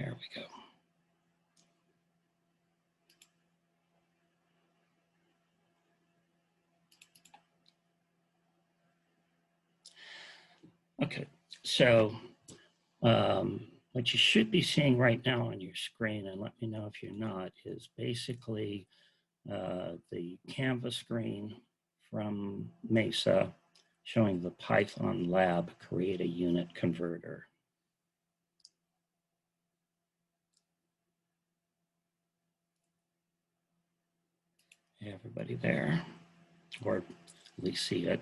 There we go. Okay, so what you should be seeing right now on your screen, and let me know if you're not, is basically the Canvas screen from Mesa showing the Python lab create a unit converter. Everybody there, or at least see it.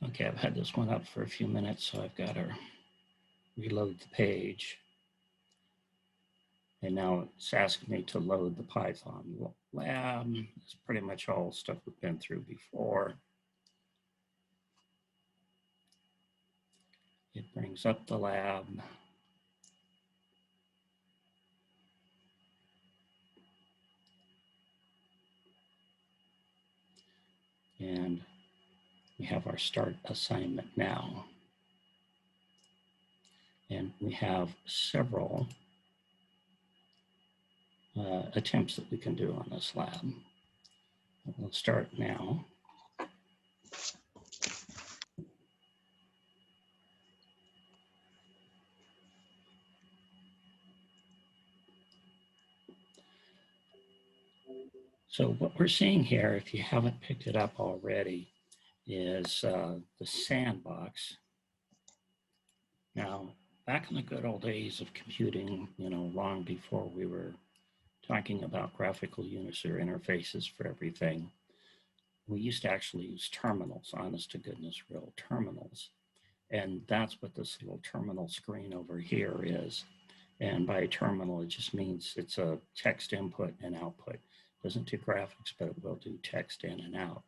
Okay, I've had this one up for a few minutes, so I've got to reload the page. And now it's asking me to load the Python lab. It's pretty much all stuff we've been through before. It brings up the lab. And we have our start assignment now. And we have several attempts that we can do on this lab. We'll start now. So what we're seeing here, if you haven't picked it up already, is the sandbox. Now, back in the good old days of computing, long before we were talking about graphical user interfaces for everything, we used to actually use terminals, honest to goodness, real terminals. And that's what this little terminal screen over here is. And by terminal, it just means it's a text input and output. It doesn't do graphics, but it will do text in and out.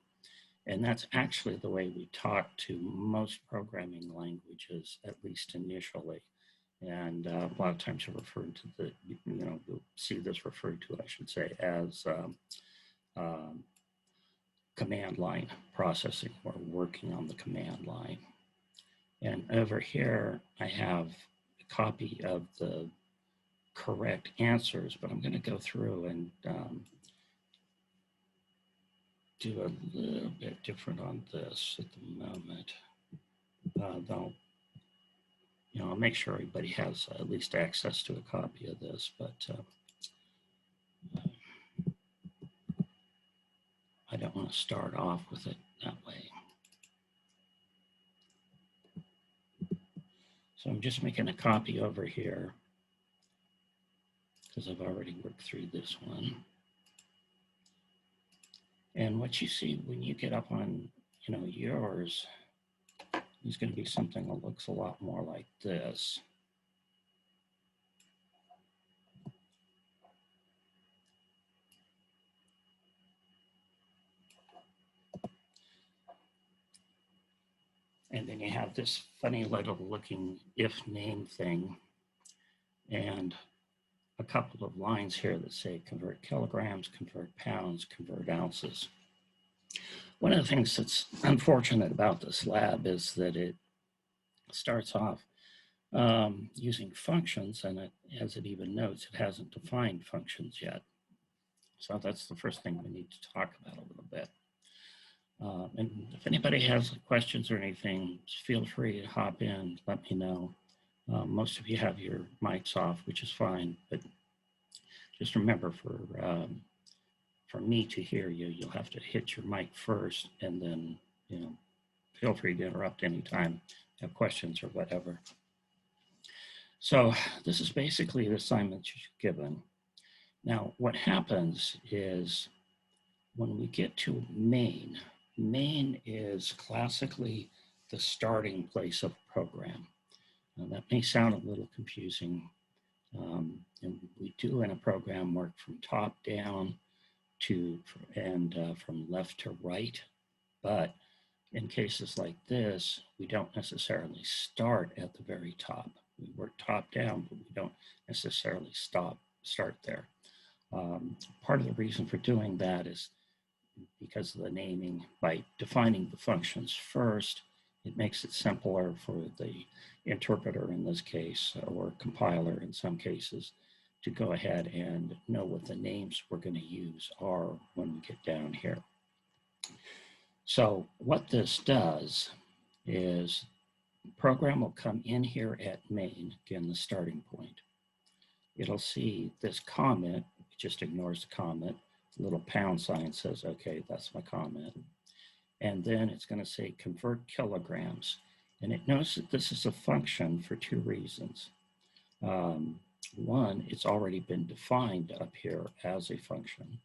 And that's actually the way we talk to most programming languages, at least initially. And a lot of times you're referred to the, you'll see this referred to, I should say, as command line processing, or working on the command line. And over here, I have a copy of the correct answers, but I'm going to go through and do a little bit different on this at the moment. Though, I'll make sure everybody has at least access to a copy of this, but I don't want to start off with it that way. So I'm just making a copy over here because I've already worked through this one. And what you see when you get up on, yours, is going to be something that looks a lot more like this. And then you have this funny little looking if name thing, and a couple of lines here that say convert kilograms, convert pounds, convert ounces. One of the things that's unfortunate about this lab is that it starts off using functions, and as it even notes, it hasn't defined functions yet. So that's the first thing we need to talk about a little bit. And if anybody has questions or anything, feel free to hop in, let me know. Most of you have your mics off, which is fine, but just remember for me to hear you, you'll have to hit your mic first, and then, feel free to interrupt anytime you have questions or whatever. So this is basically the assignment you're given. Now, what happens is when we get to main is classically the starting place of a program. Now, that may sound a little confusing. And we do in a program work from top down and from left to right. But in cases like this, we don't necessarily start at the very top. We work top down, but we don't necessarily start there. Part of the reason for doing that is because of the naming. By defining the functions first, it makes it simpler for the interpreter in this case, or compiler in some cases, to go ahead and know what the names we're going to use are when we get down here. So what this does is the program will come in here at main, again, the starting point. It'll see this comment, it just ignores the comment. The little pound sign says, okay, that's my comment. And then it's going to say convert kilograms. And it knows that this is a function for two reasons. One, it's already been defined up here as a function.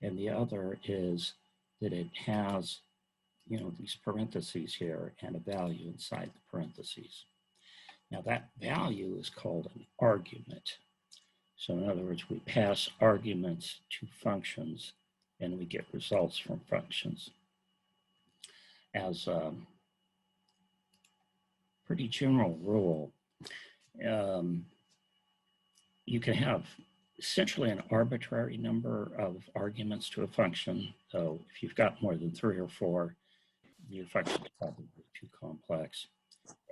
And the other is that it has, these parentheses here and a value inside the parentheses. Now that value is called an argument. So in other words, we pass arguments to functions and we get results from functions. As a pretty general rule, you can have essentially an arbitrary number of arguments to a function. So if you've got more than 3 or 4, your function is probably too complex.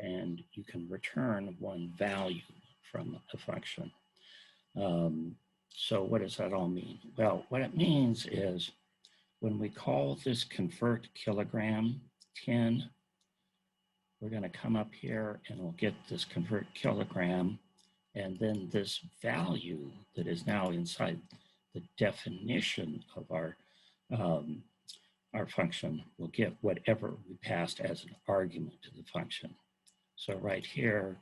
And you can return one value from a function. So what does that all mean? Well, what it means is when we call this convert kilogram 10, we're going to come up here and we'll get this convert kilogram, and then this value that is now inside the definition of our function will get whatever we passed as an argument to the function. So right here,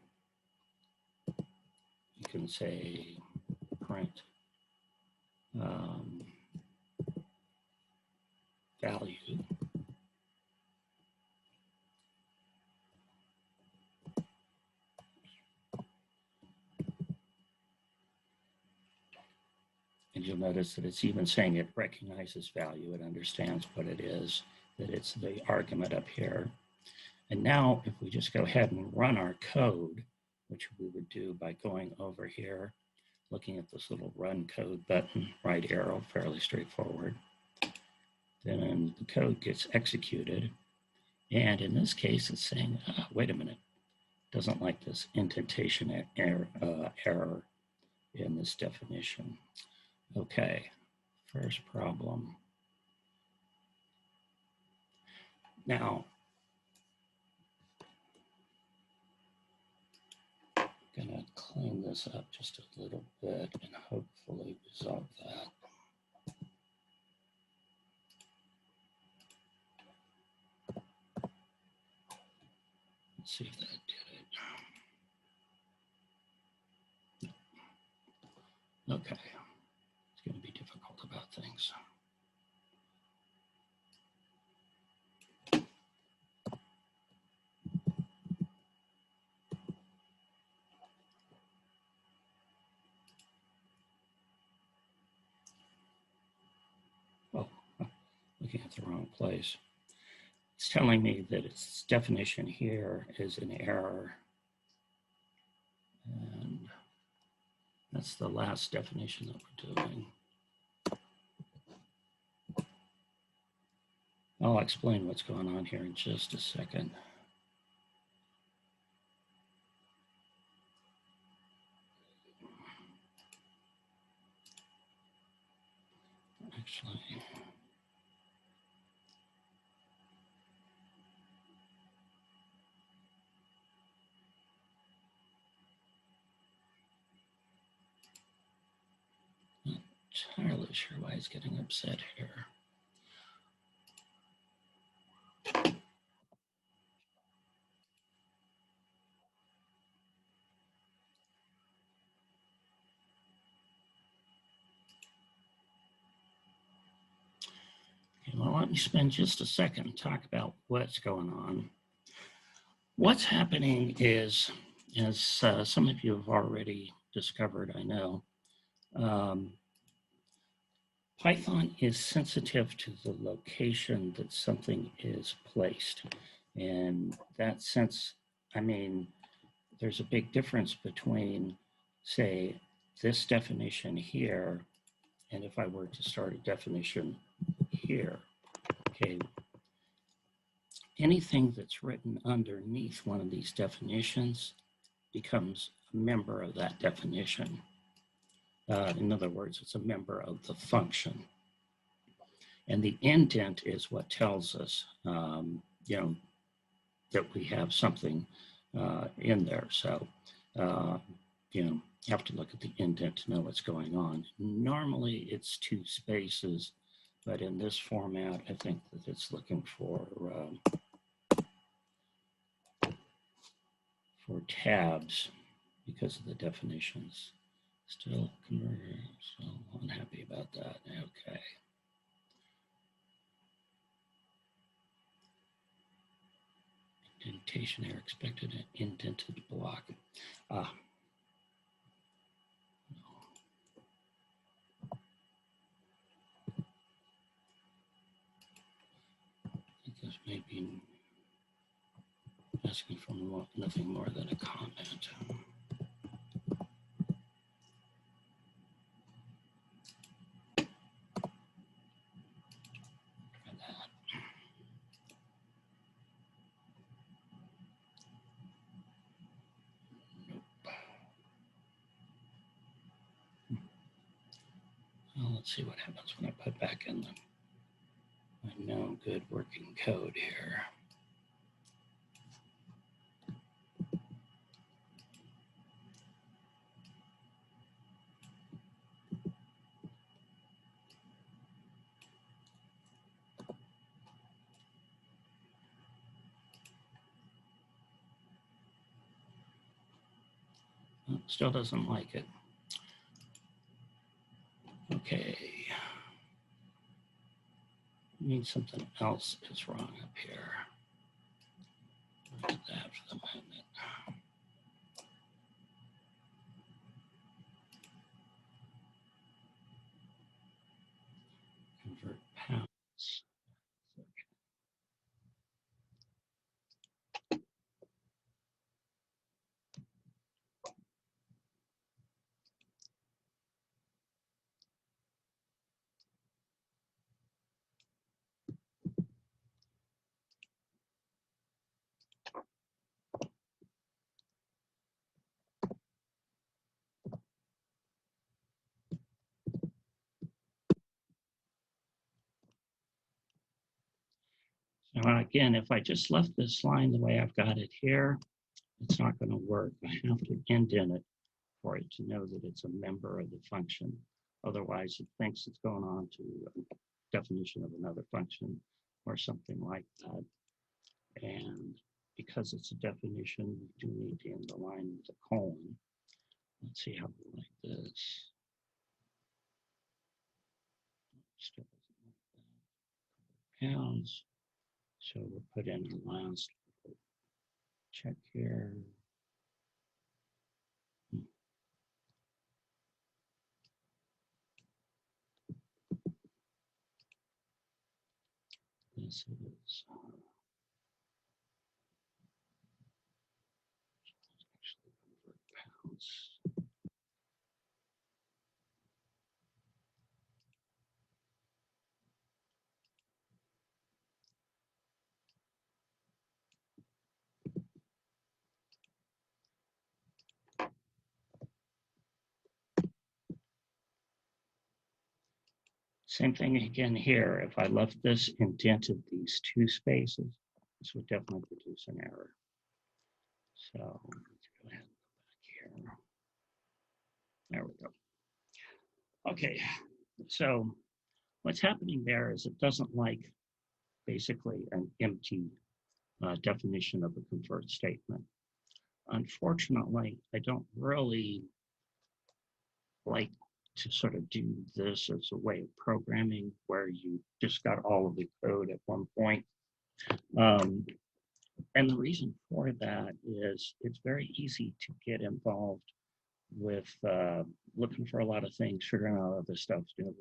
you can say print value. And you'll notice that it's even saying it recognizes value. It understands what it is, that it's the argument up here. And now if we just go ahead and run our code, which we would do by going over here, looking at this little run code button, right arrow, fairly straightforward. Then the code gets executed. And in this case, it's saying, wait a minute, doesn't like this indentation error in this definition. Okay, first problem. Now, I'm gonna clean this up just a little bit and hopefully resolve that. Let's see if that did it. Okay, it's going to be difficult about things. Oh, looking at the wrong place. It's telling me that its definition here is an error. And that's the last definition that we're doing. I'll explain what's going on here in just a second. Actually, not entirely sure why he's getting upset here. Okay, well, let me spend just a second and talk about what's going on. What's happening is, as some of you have already discovered, I know, Python is sensitive to the location that something is placed. In that sense, I mean, there's a big difference between, say, this definition here And if I were to start a definition here, okay, anything that's written underneath one of these definitions becomes a member of that definition. In other words, it's a member of the function. And the indent is what tells us, you know, that we have something in there. So, you know, you have to look at the indent to know what's going on. Normally it's 2 spaces, but in this format, I think that it's looking for tabs because of the definitions. Still converted, so unhappy about that. Okay. Indentation error expected an indented block. No. I think this may be asking for nothing more than a comment. Well, let's see what happens when I put back in my known good working code here. Oh, still doesn't like it. Okay. Means something else is wrong up here. Look at that for the moment. Convert pounds. So again, if I just left this line the way I've got it here, it's not going to work. I have to indent it for it to know that it's a member of the function. Otherwise, it thinks it's going on to a definition of another function or something like that. And because it's a definition, we do need to end the line with a colon. Let's see how we like this. Still doesn't like that. Pounds. So we'll put in the last check here. This is actually convert pounds. Same thing again here. If I left this indented these 2 spaces, this would definitely produce an error. So let's go ahead and go back here. There we go. Okay, so what's happening there is it doesn't like basically an empty definition of a convert statement. Unfortunately, I don't really like to sort of do this as a way of programming where you just got all of the code at one point. And the reason for that is it's very easy to get involved with looking for a lot of things, figuring out other stuff, and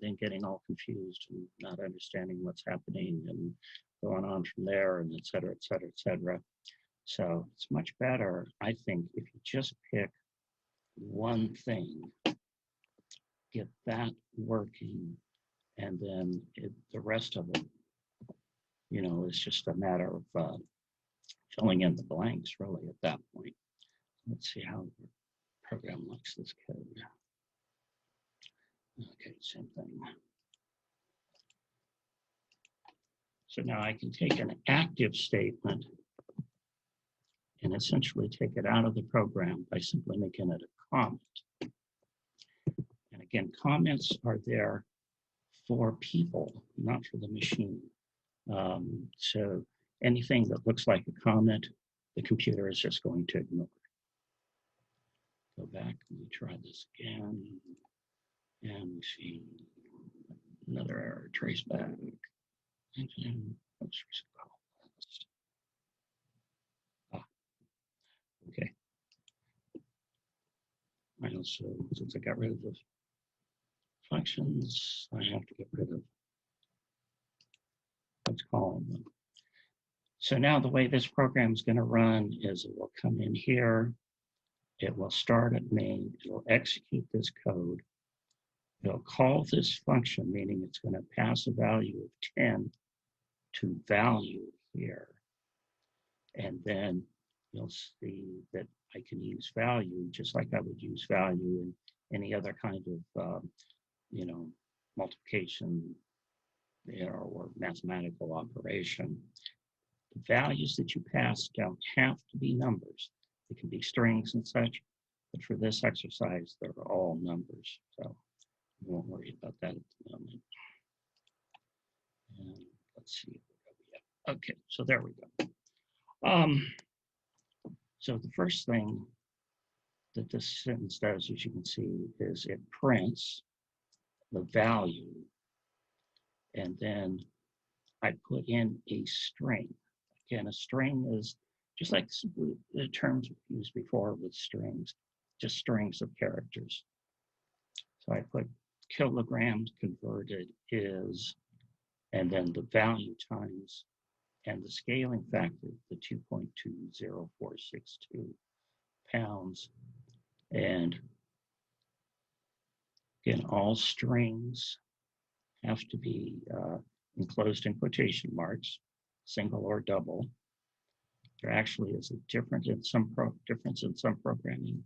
then getting all confused and not understanding what's happening and going on from there, and et cetera, et cetera, et cetera. So it's much better, I think, if you just pick one thing get that working, and then the rest of it, is just a matter of filling in the blanks, really, at that point. Let's see how the program likes this code. Okay, same thing. So now I can take an active statement and essentially take it out of the program by simply making it a comment. And again, comments are there for people, not for the machine. So anything that looks like a comment, the computer is just going to ignore. Go back and we try this again. And we see another error, trace back. And, oops, okay. I also, since I got rid of the functions, I have to get rid of what's calling them. So now the way this program is going to run is it will come in here, it will start at main, it will execute this code, it'll call this function, meaning it's going to pass a value of 10 to value here. And then you'll see that I can use value just like I would use value in any other kind of, multiplication, or mathematical operation. The values that you pass don't have to be numbers. They can be strings and such, but for this exercise, they're all numbers. So we won't worry about that at the moment. And let's see. Okay, so there we go. So the first thing that this sentence does, as you can see, is it prints the value, and then I put in a string. Again, a string is just like the terms we used before with strings, just strings of characters. So I put kilograms converted is, and then the value times, and the scaling factor, the 2.20462 pounds. And again, all strings have to be enclosed in quotation marks, single or double. There actually is a difference in some programming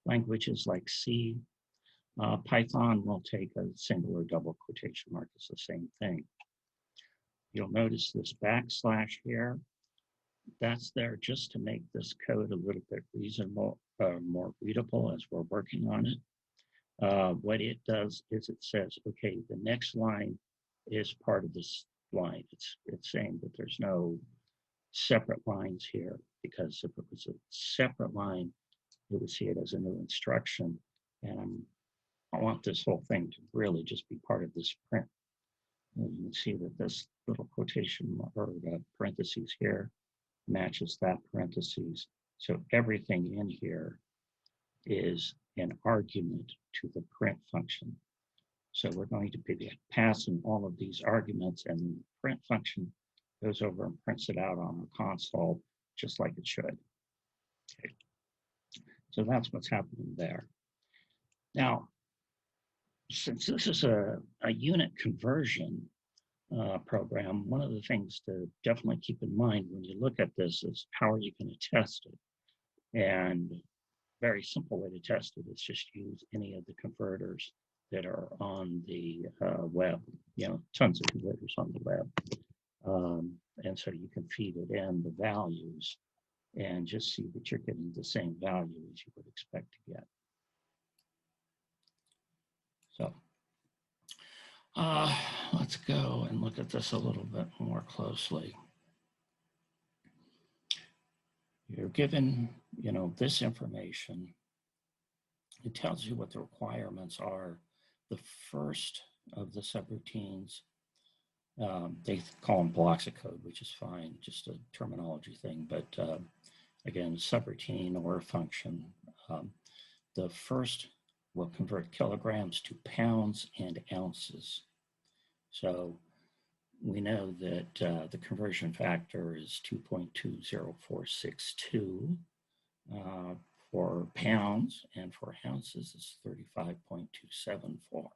languages like C. Python will take a single or double quotation mark. It's the same thing. You'll notice this backslash here. That's there just to make this code a little bit reasonable, more readable as we're working on it. What it does is it says, okay, the next line is part of this line. It's saying that there's no separate lines here, because if it was a separate line, it would see it as a new instruction. And I want this whole thing to really just be part of this print. And you can see that this little quotation or parentheses here matches that parentheses. So everything in here is an argument to the print function. So we're going to be passing all of these arguments, and the print function goes over and prints it out on our console just like it should. Okay. So that's what's happening there. Now, since this is a unit conversion program, one of the things to definitely keep in mind when you look at this is how are you going to test it? And a very simple way to test it is just use any of the converters that are on the web. Tons of converters on the web. And so you can feed it in the values and just see that you're getting the same value as you would expect to get. So let's go and look at this a little bit more closely. You're given, this information. It tells you what the requirements are. The first of the subroutines, they call them blocks of code, which is fine, just a terminology thing. But again, subroutine or a function. The first will convert kilograms to pounds and ounces. So we know that the conversion factor is 2.20462. For pounds and for ounces, it's 35.274.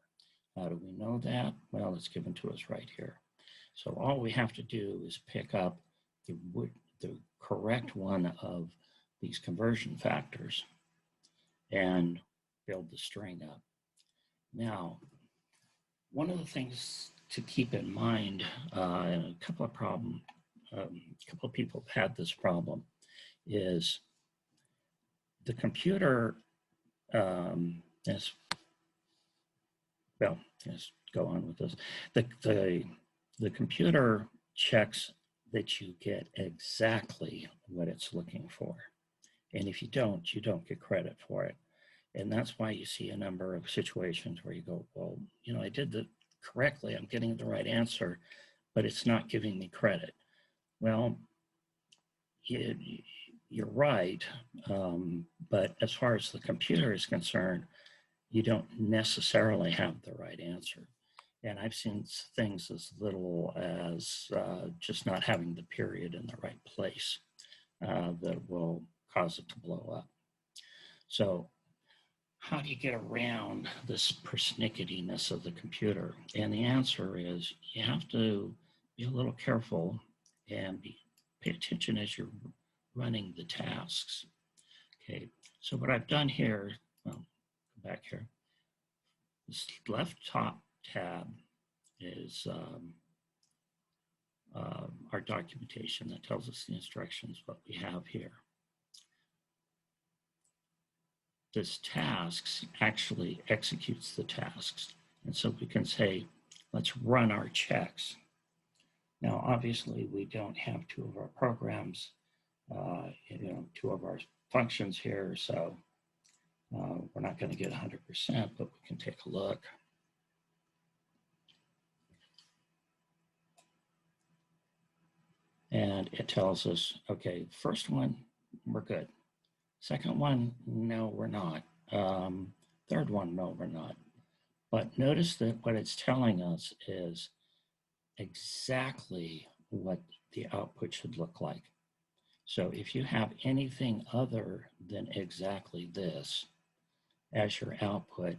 How do we know that? Well, it's given to us right here. So all we have to do is pick up the correct one of these conversion factors and build the string up. Now, one of the things to keep in mind, and a couple of people have had this problem, is the computer let's go on with this. The computer checks that you get exactly what it's looking for. And if you don't get credit for it. And that's why you see a number of situations where you go, well, I did the correctly, I'm getting the right answer, but it's not giving me credit. Well, you're right, but as far as the computer is concerned, you don't necessarily have the right answer. And I've seen things as little as just not having the period in the right place that will cause it to blow up. So how do you get around this pernickettiness of the computer? And the answer is you have to be a little careful and pay attention as you're running the tasks. Okay, so what I've done here, well, go back here. This left top tab is our documentation that tells us the instructions, what we have here. This tasks actually executes the tasks. And so we can say, let's run our checks. Now, obviously, we don't have two of our programs, two of our functions here, so we're not going to get 100%, but we can take a look. And it tells us, okay, first one, we're good. Second one, no, we're not. Third one, no, we're not. But notice that what it's telling us is exactly what the output should look like. So if you have anything other than exactly this as your output,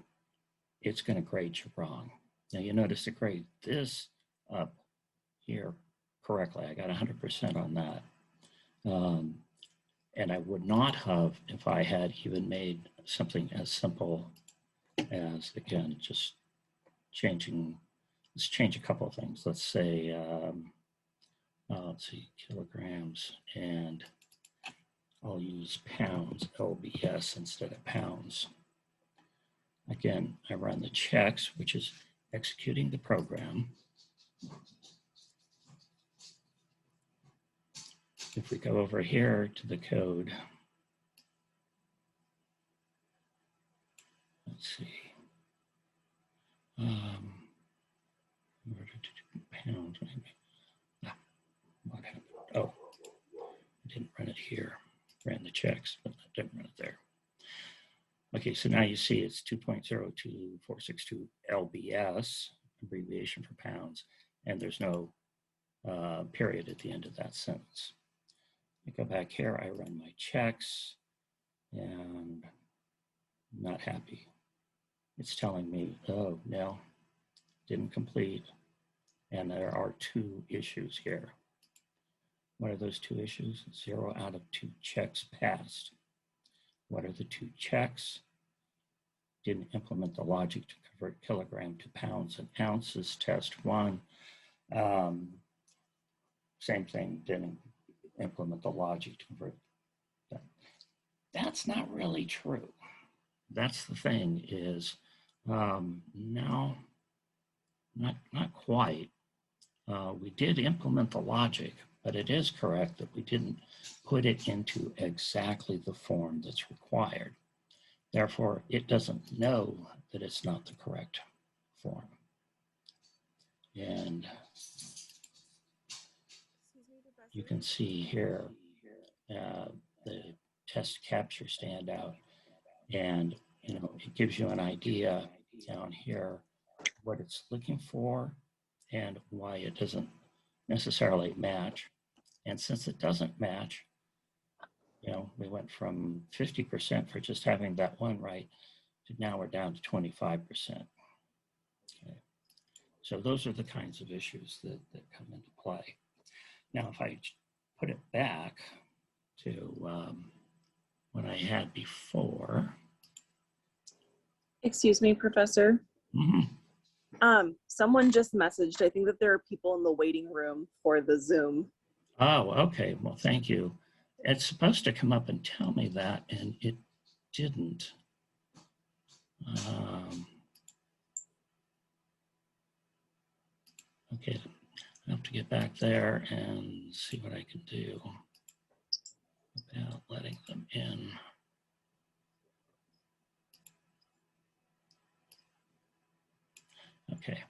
it's going to grade you wrong. Now you notice it grade this up here correctly. I got 100% on that. And I would not have if I had even made something as simple as, again, just changing, let's change a couple of things. Let's say, let's see, kilograms, and I'll use pounds, LBS instead of pounds. Again, I run the checks, which is executing the program. If we go over here to the code, let's see, pounds, maybe. What happened? Oh, I didn't run it here. Ran the checks, but I didn't run it there. Okay, so now you see it's 2.02462 LBS, abbreviation for pounds, and there's no period at the end of that sentence. I go back here, I run my checks, and I'm not happy. It's telling me, oh, no, didn't complete. And there are two issues here. What are those two issues? 0 out of 2 checks passed. What are the 2 checks? Didn't implement the logic to convert kilogram to pounds and ounces, test 1. Same thing, didn't implement the logic to convert that. That's not really true. That's the thing is, no, not quite. We did implement the logic, but it is correct that we didn't put it into exactly the form that's required. Therefore, it doesn't know that it's not the correct form. And you can see here the test capture standout, and it gives you an idea down here what it's looking for and why it doesn't necessarily match. And since it doesn't match, You know, we went from 50% for just having that one right to now we're down to 25%. Okay. So those are the kinds of issues that come into play. Now, if I put it back to what I had before. Excuse me, Professor. Someone just messaged. I think that there are people in the waiting room for the Zoom. Oh, okay. Well, thank you. It's supposed to come up and tell me that, and it didn't. Okay, I have to get back there and see what I can do about letting them in. Okay,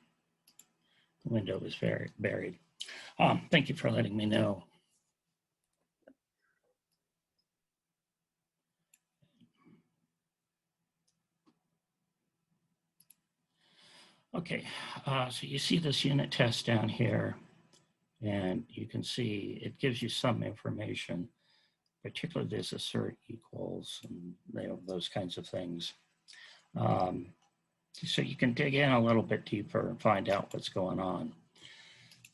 the window is very buried. Thank you for letting me know. Okay, so you see this unit test down here, and you can see it gives you some information, particularly this assert equals and those kinds of things. So you can dig in a little bit deeper and find out what's going on.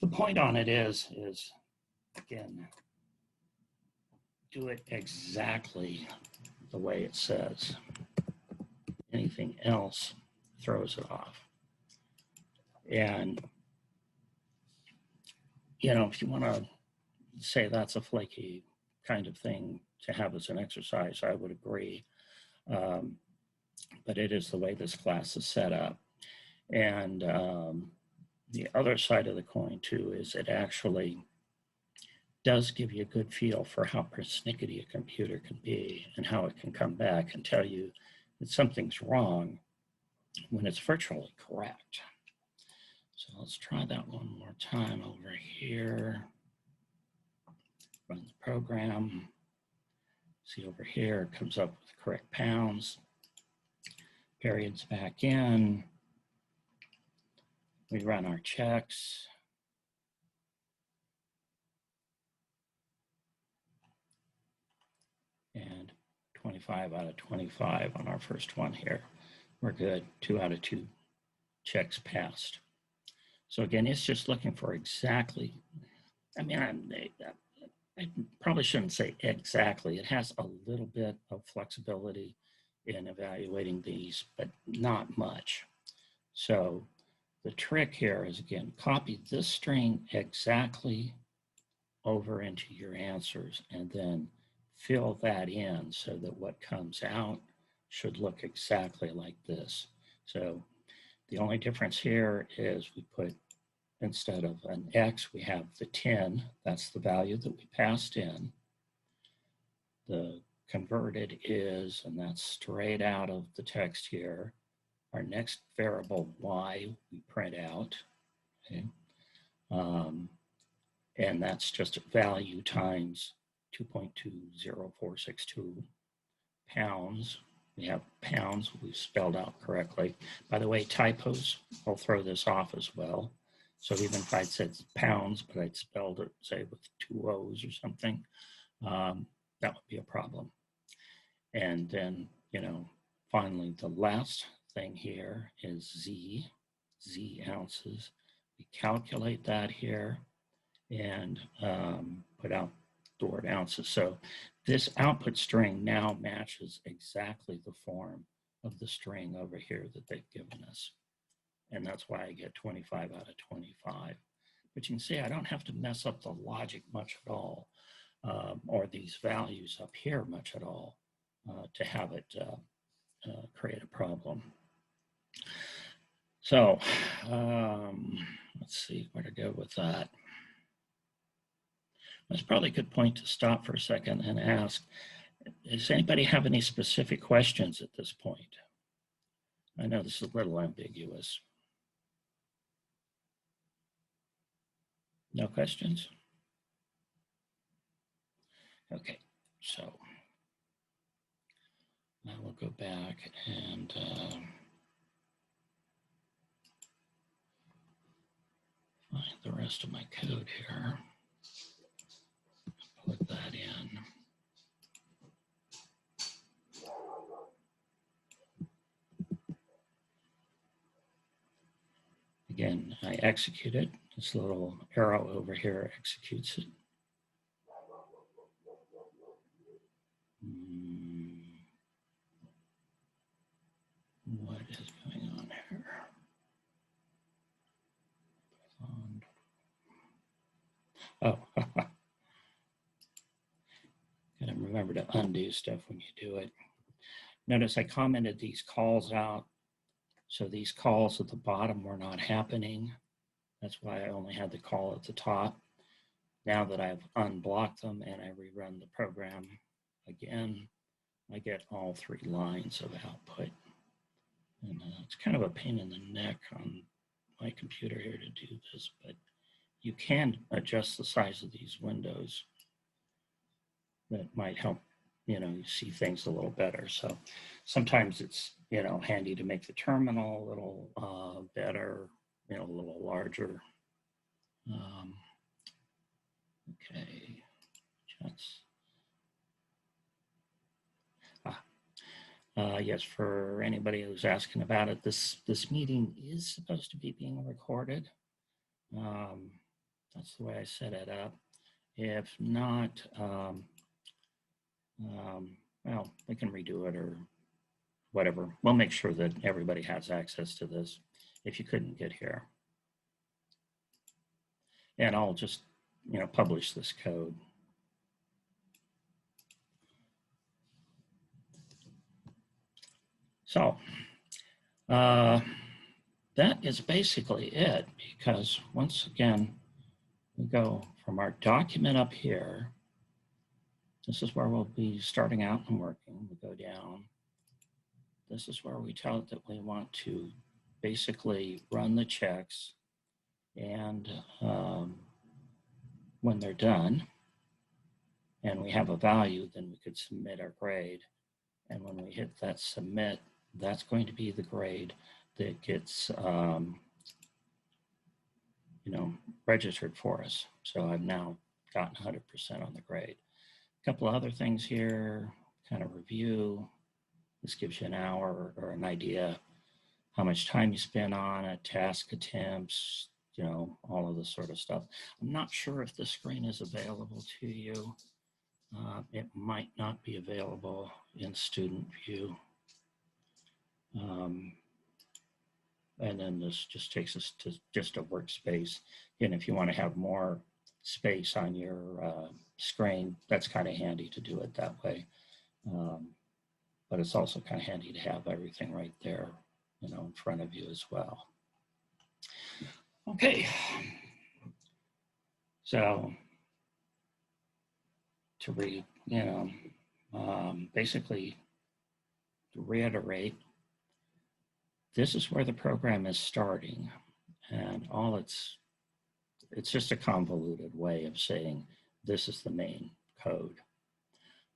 The point on it is again, do it exactly the way it says. Anything else throws it off. And, you know, if you want to say that's a flaky kind of thing to have as an exercise, I would agree. But it is the way this class is set up. And the other side of the coin, too, is it actually does give you a good feel for how persnickety a computer can be and how it can come back and tell you that something's wrong when it's virtually correct. So let's try that one more time over here. Run the program. See over here, it comes up with correct pounds. Periods back in. We run our checks. And 25 out of 25 on our first one here. We're good. 2 out of 2 checks passed. So again, it's just looking for exactly, I mean, I probably shouldn't say exactly. It has a little bit of flexibility in evaluating these, but not much. So the trick here is, again, copy this string exactly over into your answers and then fill that in so that what comes out should look exactly like this. So the only difference here is we put, instead of an X, we have the 10. That's the value that we passed in. The converted is, and that's straight out of the text here. Our next variable, Y, we print out. Okay. And that's just value times 2.20462 pounds. We have pounds we've spelled out correctly. By the way, typos, I'll throw this off as well. So even if I said pounds, but I'd spelled it, say, with 2 O's or something, that would be a problem. And then, you know, finally, the last thing here is Z ounces. We calculate that here and put out the word ounces. So this output string now matches exactly the form of the string over here that they've given us. And that's why I get 25 out of 25. But you can see I don't have to mess up the logic much at all, or these values up here much at all, to have it create a problem. So let's see where to go with that. That's probably a good point to stop for a second and ask, does anybody have any specific questions at this point? I know this is a little ambiguous. No questions? Okay, so now we'll go back and find the rest of my code here. Plug that in. and I execute it. This little arrow over here executes it. What is going on here? Oh, gotta remember to undo stuff when you do it. Notice I commented these calls out. So these calls at the bottom were not happening. That's why I only had the call at the top. Now that I've unblocked them and I rerun the program again, I get all 3 lines of output. And it's kind of a pain in the neck on my computer here to do this, but you can adjust the size of these windows. That might help, you see things a little better. So sometimes it's, handy to make the terminal a little better, a little larger. Okay, chats. Yes, for anybody who's asking about it, this meeting is supposed to be being recorded. That's the way I set it up. If not, well, we can redo it or whatever. We'll make sure that everybody has access to this if you couldn't get here. And I'll just, publish this code. So that is basically it, because once again, we go from our document up here. This is where we'll be starting out and working. We go down. This is where we tell it that we want to basically run the checks. And when they're done and we have a value, then we could submit our grade. And when we hit that submit, that's going to be the grade that gets, registered for us. So I've now gotten 100% on the grade. A couple of other things here, kind of review. This gives you an hour or an idea how much time you spend on it, task attempts, all of this sort of stuff. I'm not sure if this screen is available to you. It might not be available in student view. And then this just takes us to just a workspace. And if you want to have more space on your screen, that's kind of handy to do it that way. But it's also kind of handy to have everything right there, in front of you as well. Okay. So to read, basically to reiterate, this is where the program is starting, and it's just a convoluted way of saying this is the main code,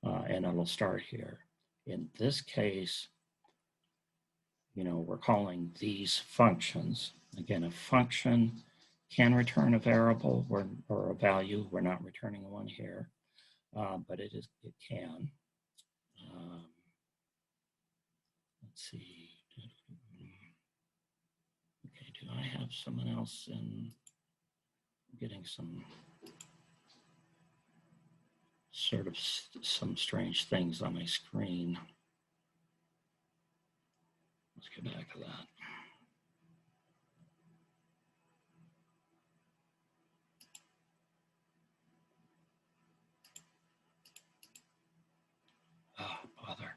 and it'll start here. In this case, we're calling these functions. Again, a function can return a variable or a value. We're not returning one here, but it can. Let's see. Okay, do I have someone else in? Getting some sort of some strange things on my screen. Let's get back to that. Oh, bother.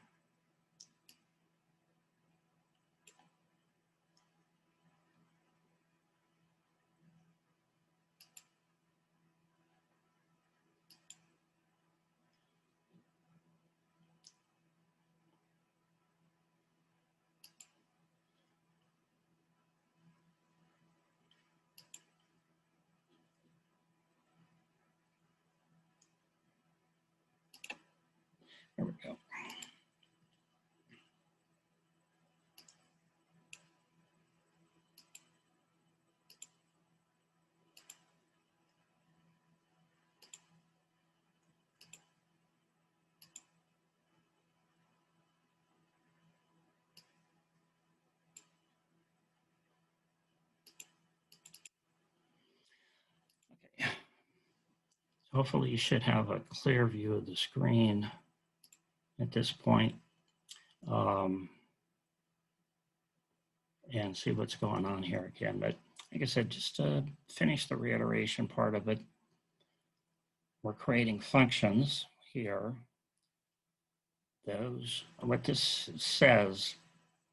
hopefully you should have a clear view of the screen at this point, and see what's going on here again. But like I said, just to finish the reiteration part of it, we're creating functions here. What this says,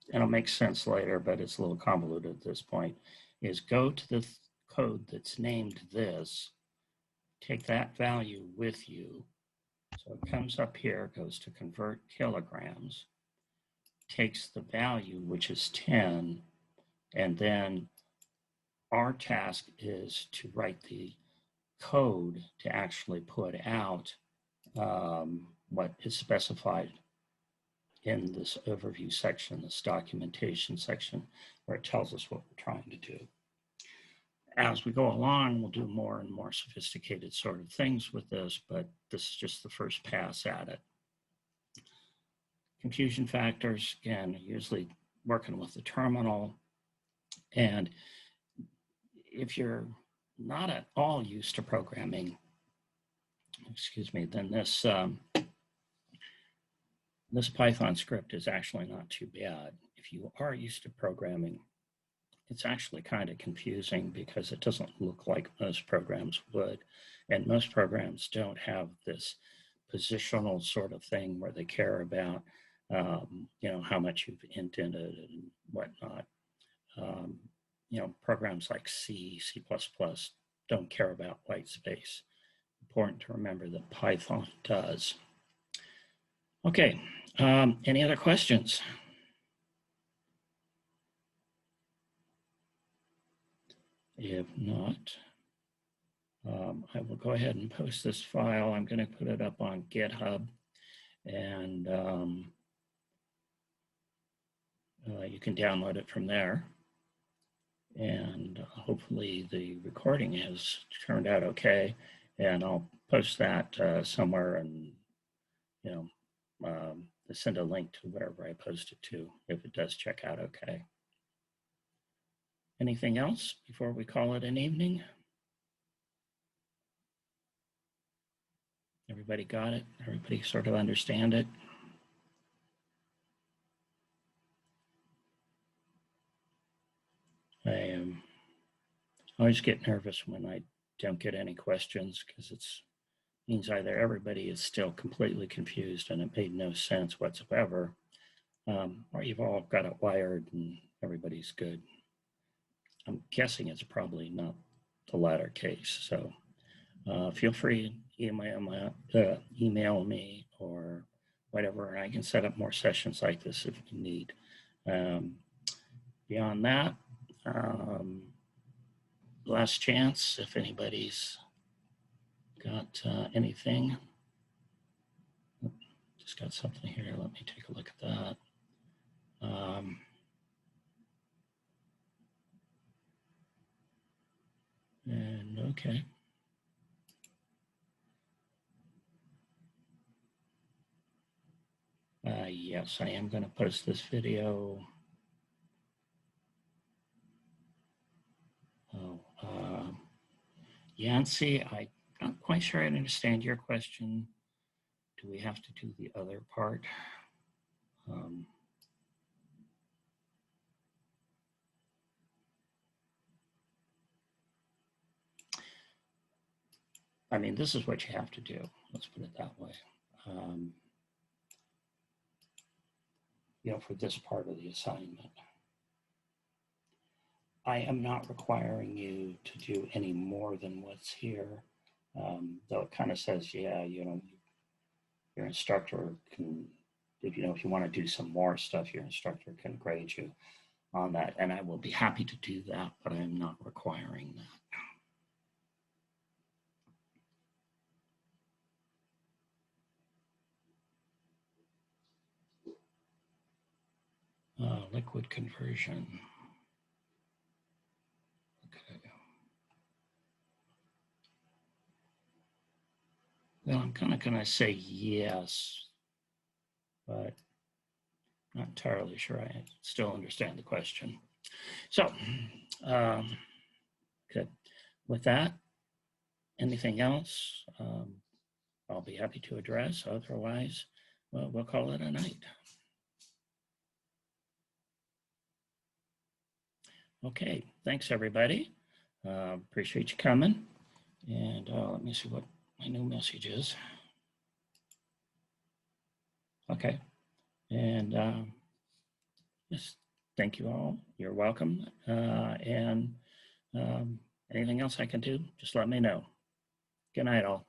and it'll make sense later, but it's a little convoluted at this point, is go to the code that's named this, take that value with you. So it comes up here, goes to convert kilograms, takes the value, which is 10, and then our task is to write the code to actually put out what is specified in this overview section, this documentation section, where it tells us what we're trying to do. As we go along, we'll do more and more sophisticated sort of things with this, but this is just the first pass at it. Confusion factors, again, usually working with the terminal. And if you're not at all used to programming, then this Python script is actually not too bad. If you are used to programming, it's actually kind of confusing because it doesn't look like most programs would. And most programs don't have this positional sort of thing where they care about, how much you've indented and whatnot. Programs like C, C++ don't care about white space. Important to remember that Python does. Okay, any other questions? If not, I will go ahead and post this file. I'm going to put it up on GitHub, and you can download it from there. And hopefully the recording has turned out okay. And I'll post that somewhere, and send a link to wherever I post it to if it does check out okay. Anything else before we call it an evening? Everybody got it? Everybody sort of understand it? I always get nervous when I don't get any questions, because it means either everybody is still completely confused and it made no sense whatsoever, or you've all got it wired and everybody's good. I'm guessing it's probably not the latter case. So feel free to email me or whatever, and I can set up more sessions like this if you need. Beyond that, last chance if anybody's got anything. Just got something here. Let me take a look at that. And okay. Yes, I am going to post this video. Yancy, I'm not quite sure I understand your question. Do we have to do the other part? I mean, this is what you have to do. Let's put it that way. For this part of the assignment. I am not requiring you to do any more than what's here, though it kind of says, yeah, your instructor can, if you want to do some more stuff, your instructor can grade you on that, and I will be happy to do that, but I am not requiring that. Liquid conversion. Okay. Well, I'm kind of going to say yes, but not entirely sure I still understand the question. So, good. With that, anything else, I'll be happy to address. Otherwise, well, we'll call it a night. Okay, thanks everybody. Appreciate you coming. And let me see what my new message is. Okay, and yes, thank you all. You're welcome. And anything else I can do, just let me know. Good night all.